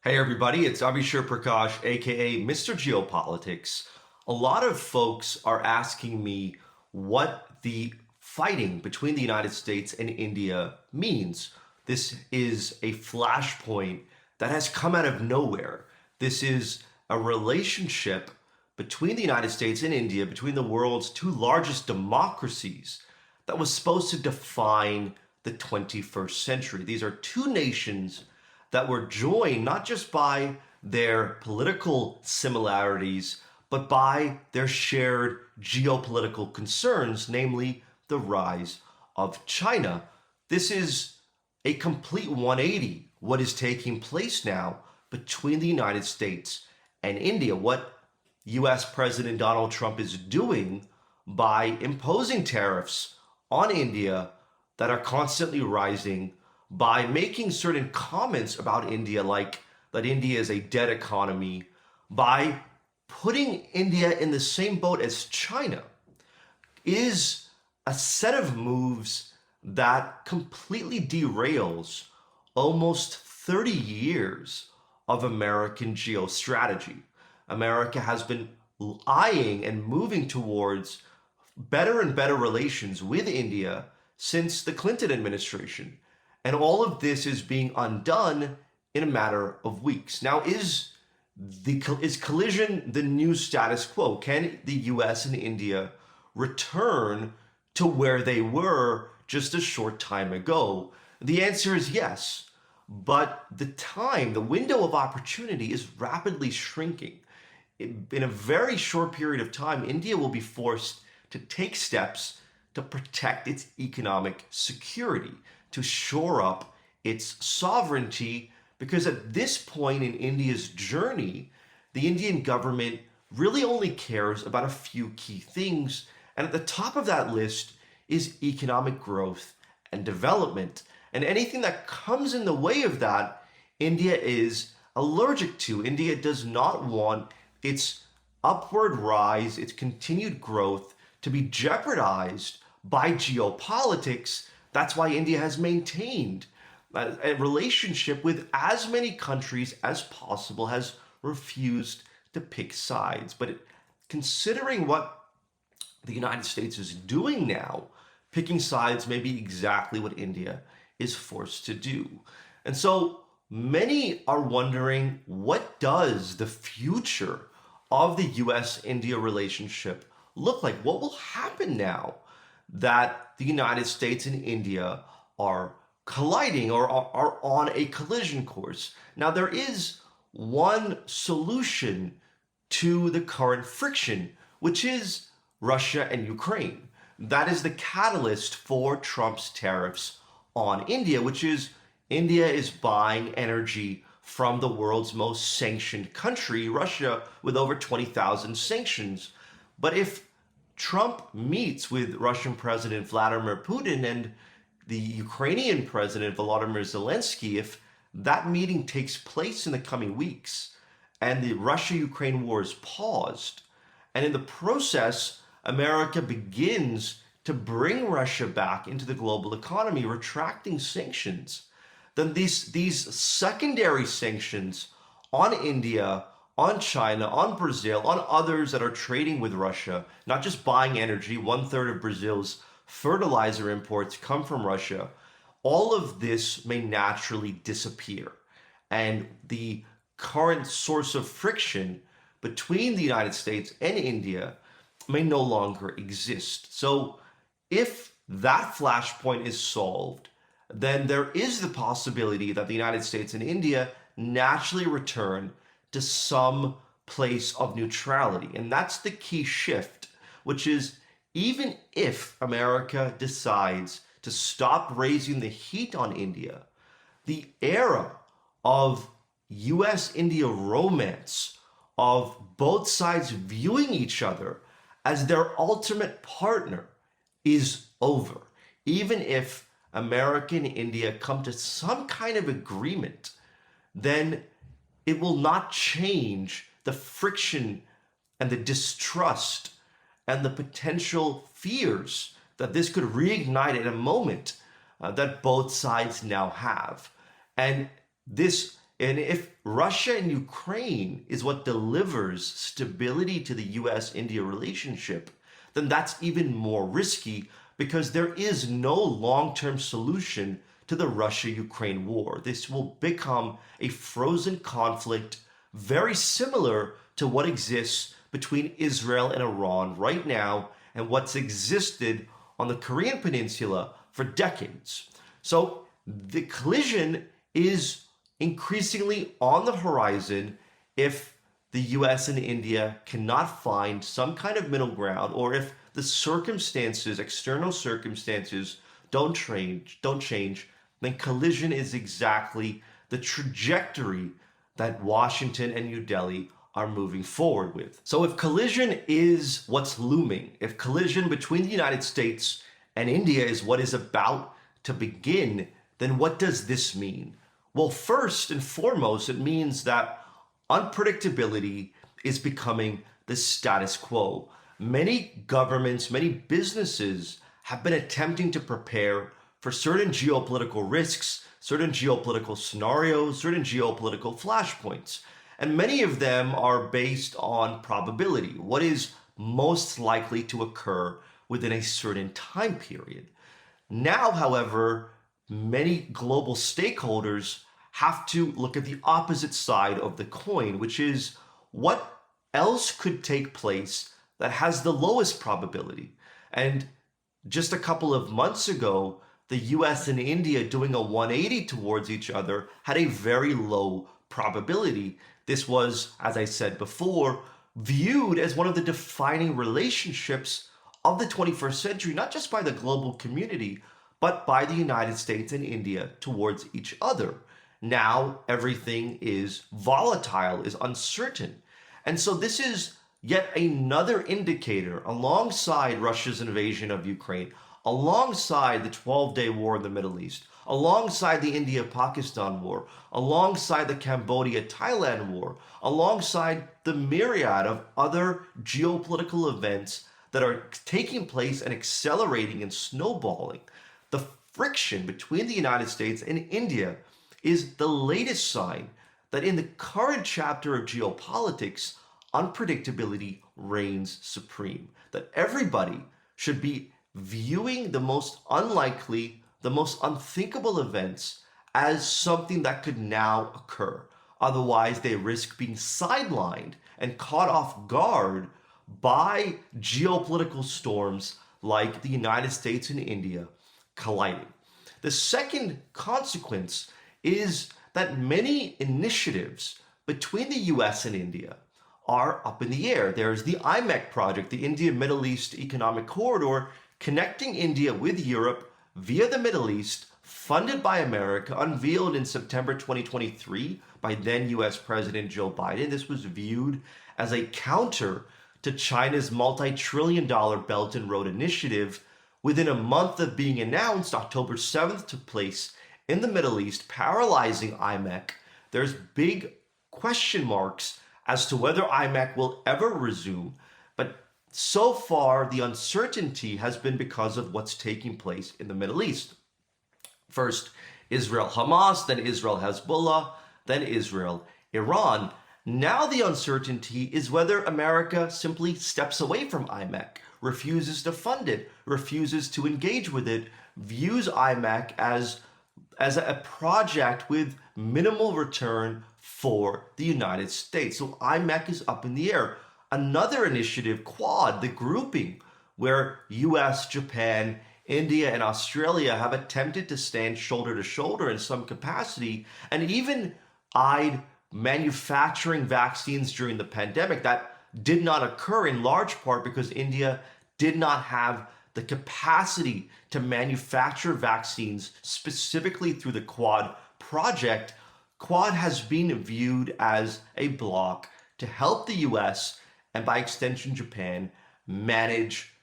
Hey everybody, it's Abishur Prakash, aka Mr. Geopolitics. A lot of folks are asking me what the fighting between the United States and India means. This is a flashpoint that has come out of nowhere. This is a relationship between the United States and India, between the world's two largest democracies, that was supposed to define the 21st century. These are two nations that were joined not just by their political similarities, but by their shared geopolitical concerns, namely the rise of China. This is a complete 180, what is taking place now between the United States and India. What US President Donald Trump is doing by imposing tariffs on India that are constantly rising, by making certain comments about India, like that India is a dead economy, by putting India in the same boat as China, is a set of moves that completely derails almost 30 years of American geostrategy. America has been eyeing and moving towards better and better relations with India since the Clinton administration. And all of this is being undone in a matter of weeks. Now, is collision the new status quo? Can the US and India return to where they were just a short time ago? The answer is yes. But the window of opportunity is rapidly shrinking. In a very short period of time, India will be forced to take steps to protect its economic security, to shore up its sovereignty, because at this point in India's journey, the Indian government really only cares about a few key things. And at the top of that list is economic growth and development. And anything that comes in the way of that, India is allergic to. India does not want its upward rise, its continued growth, to be jeopardized by geopolitics. That's why India has maintained a relationship with as many countries as possible, has refused to pick sides. But considering what the United States is doing now, picking sides may be exactly what India is forced to do. And so many are wondering, what does the future of the US-India relationship look like? What will happen now that the United States and India are colliding or are on a collision course? Now, there is one solution to the current friction, which is Russia and Ukraine. That is the catalyst for Trump's tariffs on India, which is India is buying energy from the world's most sanctioned country, Russia, with over 20,000 sanctions. But if Trump meets with Russian President Vladimir Putin and the Ukrainian President Volodymyr Zelensky, if that meeting takes place in the coming weeks and the Russia-Ukraine war is paused, and in the process, America begins to bring Russia back into the global economy, retracting sanctions, then these secondary sanctions on India, on China, on Brazil, on others that are trading with Russia, not just buying energy, 1/3 of Brazil's fertilizer imports come from Russia, all of this may naturally disappear. And the current source of friction between the United States and India may no longer exist. So if that flashpoint is solved, then there is the possibility that the United States and India naturally return to some place of neutrality. And that's the key shift, which is, even if America decides to stop raising the heat on India, the era of US-India romance, of both sides viewing each other as their ultimate partner, is over. Even if America and India come to some kind of agreement, then it will not change the friction and the distrust and the potential fears that this could reignite at a moment that both sides now have. And this And if Russia and Ukraine is what delivers stability to the US India relationship, then that's even more risky because there is no long term solution to the Russia Ukraine war. This will become a frozen conflict very similar to what exists between Israel and Iran right now and what's existed on the Korean Peninsula for decades. So the collision is increasingly on the horizon if the US and India cannot find some kind of middle ground, or if the circumstances, external circumstances, don't change, then collision is exactly the trajectory that Washington and New Delhi are moving forward with. So if collision is what's looming, if collision between the United States and India is what is about to begin, then what does this mean? Well, first and foremost, it means that unpredictability is becoming the status quo. Many governments, many businesses have been attempting to prepare for certain geopolitical risks, certain geopolitical scenarios, certain geopolitical flashpoints. And many of them are based on probability. What is most likely to occur within a certain time period? Now, however, many global stakeholders have to look at the opposite side of the coin, which is what else could take place that has the lowest probability. And just a couple of months ago, the US and India doing a 180 towards each other had a very low probability. This was, as I said before, viewed as one of the defining relationships of the 21st century, not just by the global community, but by the United States and India towards each other. Now everything is volatile, is uncertain. And so this is yet another indicator alongside Russia's invasion of Ukraine, alongside the 12-day war in the Middle East, alongside the India-Pakistan war, alongside the Cambodia-Thailand war, alongside the myriad of other geopolitical events that are taking place and accelerating and snowballing. The friction between the United States and India is the latest sign that in the current chapter of geopolitics, unpredictability reigns supreme. That everybody should be viewing the most unlikely, the most unthinkable events as something that could now occur. Otherwise, they risk being sidelined and caught off guard by geopolitical storms like the United States and India colliding. The second consequence is that many initiatives between the US and India are up in the air. There's the IMEC project, the India-Middle East Economic Corridor, connecting India with Europe via the Middle East, funded by America, unveiled in September 2023 by then US President Joe Biden. This was viewed as a counter to China's multi-trillion-dollar Belt and Road Initiative. Within a month of being announced, October 7th took place in the Middle East, paralyzing IMEC. There's big question marks as to whether IMEC will ever resume, but so far the uncertainty has been because of what's taking place in the Middle East. First, Israel Hamas, then Israel Hezbollah, then Israel Iran. Now the uncertainty is whether America simply steps away from IMEC, refuses to fund it, refuses to engage with it, views IMEC as a project with minimal return for the United States. So IMEC is up in the air. Another initiative, Quad, the grouping where US, Japan, India, and Australia have attempted to stand shoulder to shoulder in some capacity and even eyed manufacturing vaccines during the pandemic. That did not occur in large part because India did not have the capacity to manufacture vaccines specifically through the Quad project. Quad has been viewed as a bloc to help the US and by extension Japan manage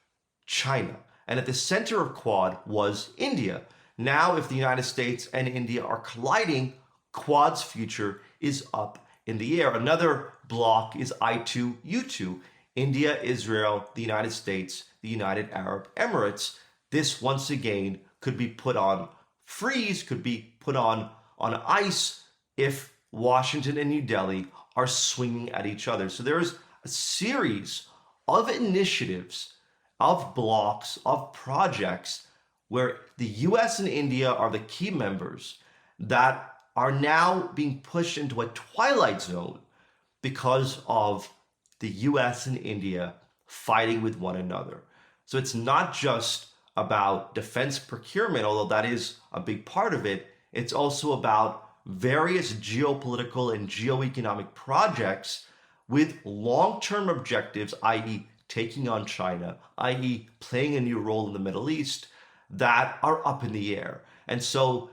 China. And at the center of Quad was India. Now, if the United States and India are colliding, Quad's future is up in the air. Another bloc is I2U2, India, Israel, the United States, the United Arab Emirates. This once again could be put on freeze, could be put on ice if Washington and New Delhi are swinging at each other. So there's a series of initiatives, of blocks, of projects where the US and India are the key members that are now being pushed into a twilight zone because of the US and India fighting with one another. So it's not just about defense procurement, although that is a big part of it. It's also about various geopolitical and geoeconomic projects with long-term objectives, i.e. taking on China, i.e. playing a new role in the Middle East, that are up in the air. And so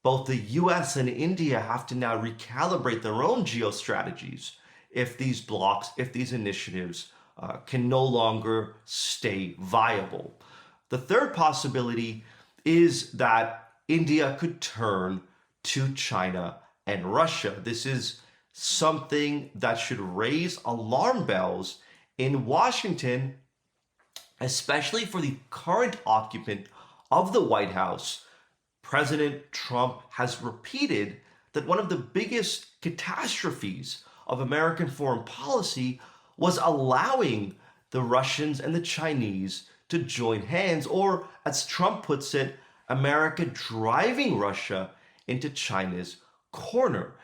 both the US and India have to now recalibrate their own geostrategies if these blocks, if these initiatives can no longer stay viable. The third possibility is that India could turn to China and Russia. This is something that should raise alarm bells in Washington, especially for the current occupant of the White House. President Trump has repeated that one of the biggest catastrophes of American foreign policy was allowing the Russians and the Chinese to join hands, or as Trump puts it, America driving Russia into China's corner.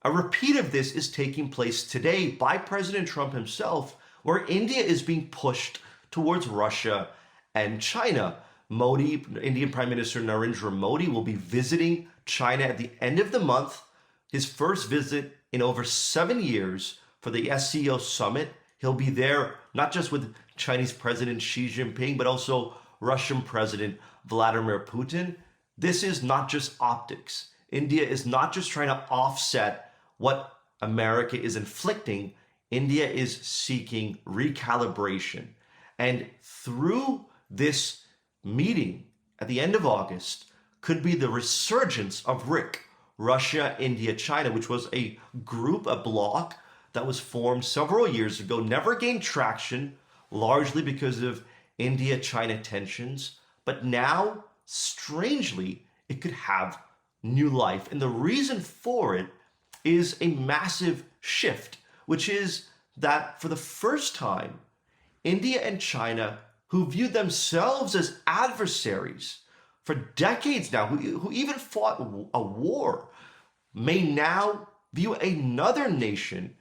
A repeat of this is taking place today by President Trump himself, where India is being pushed towards Russia and China. Indian Prime Minister Narendra Modi will be visiting China at the end of the month, his first visit in over 7 years for the SCO summit. He'll be there not just with Chinese President Xi Jinping, but also Russian President Vladimir Putin. This is not just optics. India is not just trying to offset what America is inflicting. India is seeking recalibration. And through this meeting at the end of August could be the resurgence of RIC, Russia, India, China, which was a group, a bloc that was formed several years ago, never gained traction, largely because of India-China tensions. But now, strangely, it could have new life. And the reason for it is a massive shift, which is that for the first time, India and China, who viewed themselves as adversaries for decades now, who even fought a war, may now view another nation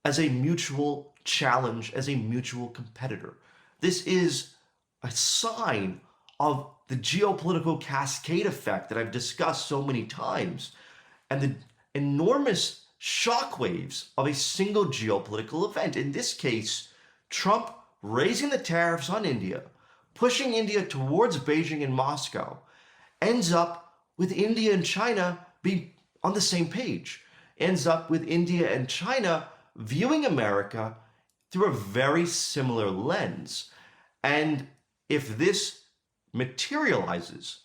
as a mutual challenge, as a mutual competitor. This is a sign of the geopolitical cascade effect that I've discussed so many times, and the enormous shockwaves of a single geopolitical event. In this case, Trump raising the tariffs on India, pushing India towards Beijing and Moscow, ends up with India and China being on the same page, ends up with India and China viewing America through a very similar lens. And if this materializes,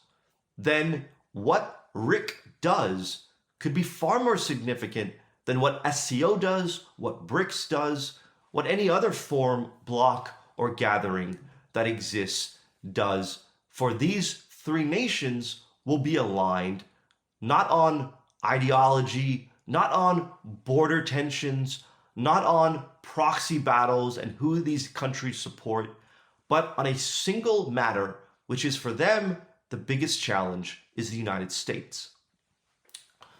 then what RIC does could be far more significant than what SCO does, what BRICS does, what any other forum, bloc, or gathering that exists does. For these three nations will be aligned not on ideology, not on border tensions, not on proxy battles and who these countries support, but on a single matter, which is for them the biggest challenge is the United States.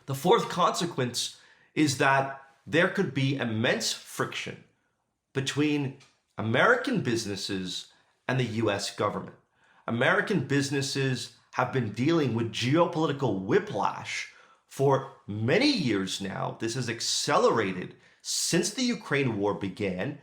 The fourth consequence is that there could be immense friction between American businesses and the US government. American businesses have been dealing with geopolitical whiplash for many years now. This has accelerated since the Ukraine war began.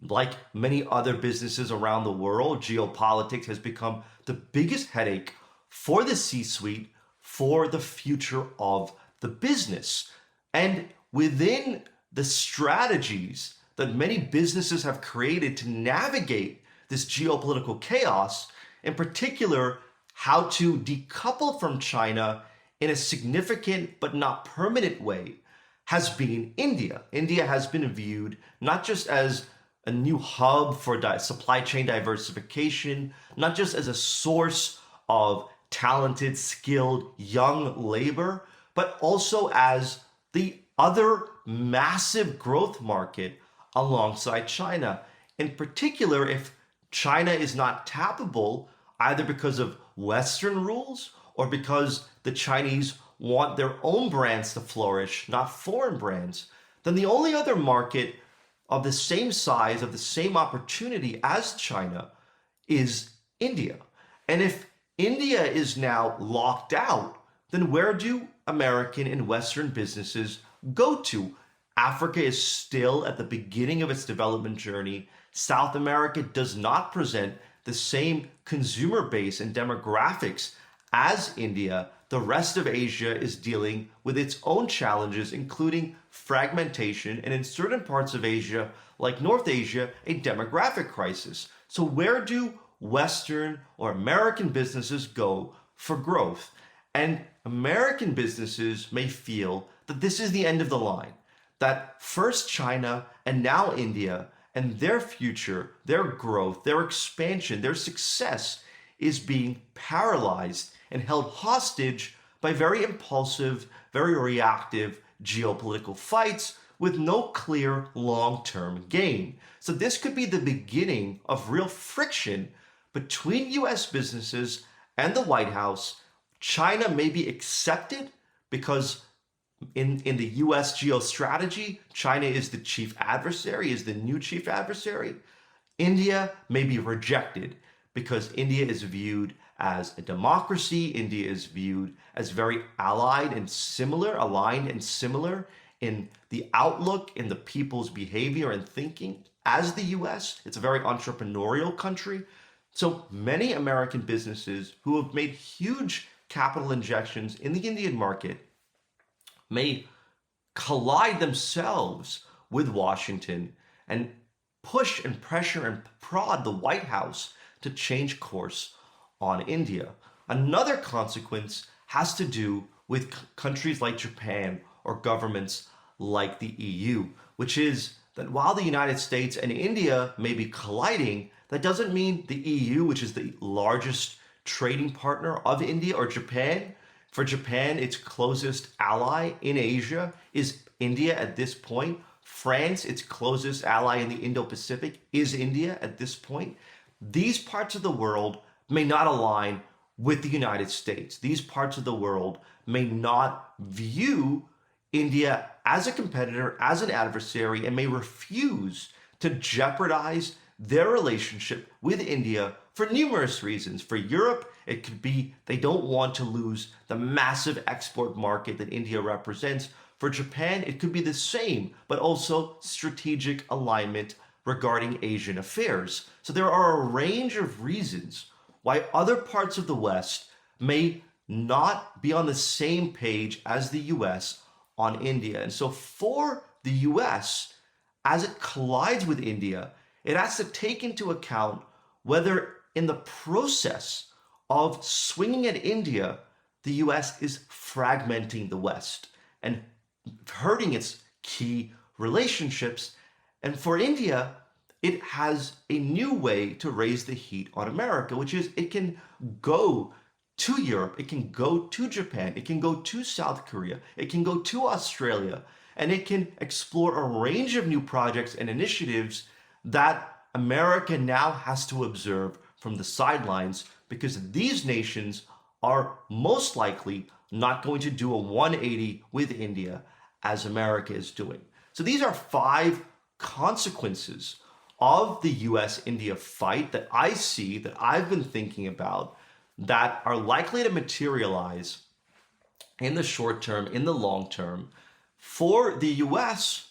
Like many other businesses around the world, geopolitics has become the biggest headache for the C-suite for the future of the business. And within the strategies that many businesses have created to navigate this geopolitical chaos, in particular, how to decouple from China in a significant but not permanent way, has been India. India has been viewed not just as a new hub for supply chain diversification, not just as a source of talented, skilled, young labor, but also as the other massive growth market alongside China. In particular, if China is not tappable, either because of Western rules or because the Chinese want their own brands to flourish, not foreign brands, then the only other market of the same size, of the same opportunity as China is India. And if India is now locked out, then where do American and Western businesses go to? Africa is still at the beginning of its development journey. South America does not present the same consumer base and demographics as India. The rest of Asia is dealing with its own challenges, including fragmentation, and in certain parts of Asia, like North Asia, a demographic crisis. So where do Western or American businesses go for growth? And American businesses may feel that this is the end of the line, that first China and now India and their future, their growth, their expansion, their success is being paralyzed and held hostage by very impulsive, very reactive geopolitical fights with no clear long-term gain. So this could be the beginning of real friction between US businesses and the White House. China may be accepted because in the US geostrategy, China is the chief adversary, is the new chief adversary. India may be rejected because India is viewed as a democracy. India is viewed as very allied and similar, aligned and similar in the outlook, in the people's behavior and thinking as the US. It's a very entrepreneurial country. So many American businesses who have made huge capital injections in the Indian market may collide themselves with Washington and push and pressure and prod the White House to change course on India. Another consequence has to do with countries like Japan or governments like the EU, which is that while the United States and India may be colliding, that doesn't mean the EU, which is the largest trading partner of India or Japan. For Japan, its closest ally in Asia is India at this point. France, its closest ally in the Indo-Pacific, is India at this point. These parts of the world may not align with the United States. These parts of the world may not view India as a competitor, as an adversary, and may refuse to jeopardize their relationship with India for numerous reasons. For Europe, it could be they don't want to lose the massive export market that India represents. For Japan, it could be the same, but also strategic alignment regarding Asian affairs. So there are a range of reasons why other parts of the West may not be on the same page as the US on India. And so for the US, as it collides with India, it has to take into account whether in the process of swinging at India, the US is fragmenting the West and hurting its key relationships. And for India, it has a new way to raise the heat on America, which is it can go to Europe, it can go to Japan, it can go to South Korea, it can go to Australia, and it can explore a range of new projects and initiatives that America now has to observe from the sidelines, because these nations are most likely not going to do a 180 with India as America is doing. So these are 5 consequences of the US-India fight that I see, that I've been thinking about, that are likely to materialize in the short term, in the long term. For the US,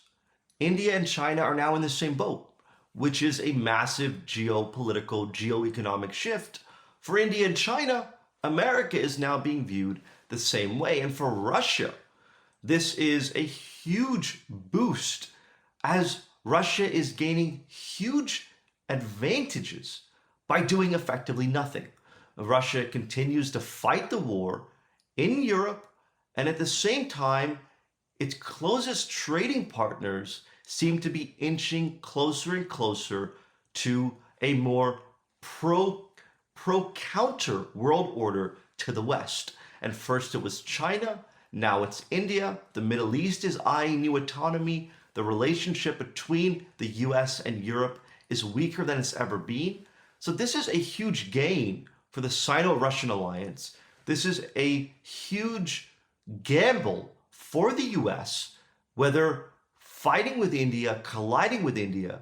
India and China are now in the same boat, which is a massive geopolitical, geoeconomic shift. For India and China, America is now being viewed the same way. And for Russia, this is a huge boost as Russia is gaining huge advantages by doing effectively nothing. Russia continues to fight the war in Europe, and at the same time, its closest trading partners seem to be inching closer and closer to a more pro-counter world order to the West. And first it was China, Now it's India. The Middle East is eyeing new autonomy. The relationship between the US and Europe is weaker than it's ever been. So this is a huge gain for the Sino-Russian alliance. This is a huge gamble for the US, whether fighting with India, colliding with India,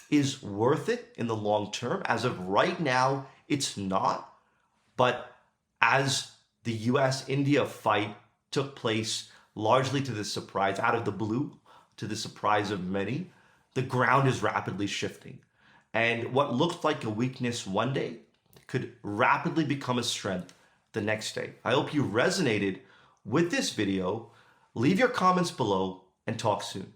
is worth it in the long term. As of right now, it's not. But as the US-India fight took place largely to the surprise, out of the blue, to the surprise of many, the ground is rapidly shifting. And what looked like a weakness one day could rapidly become a strength the next day. I hope you resonated with this video. Leave your comments below and talk soon.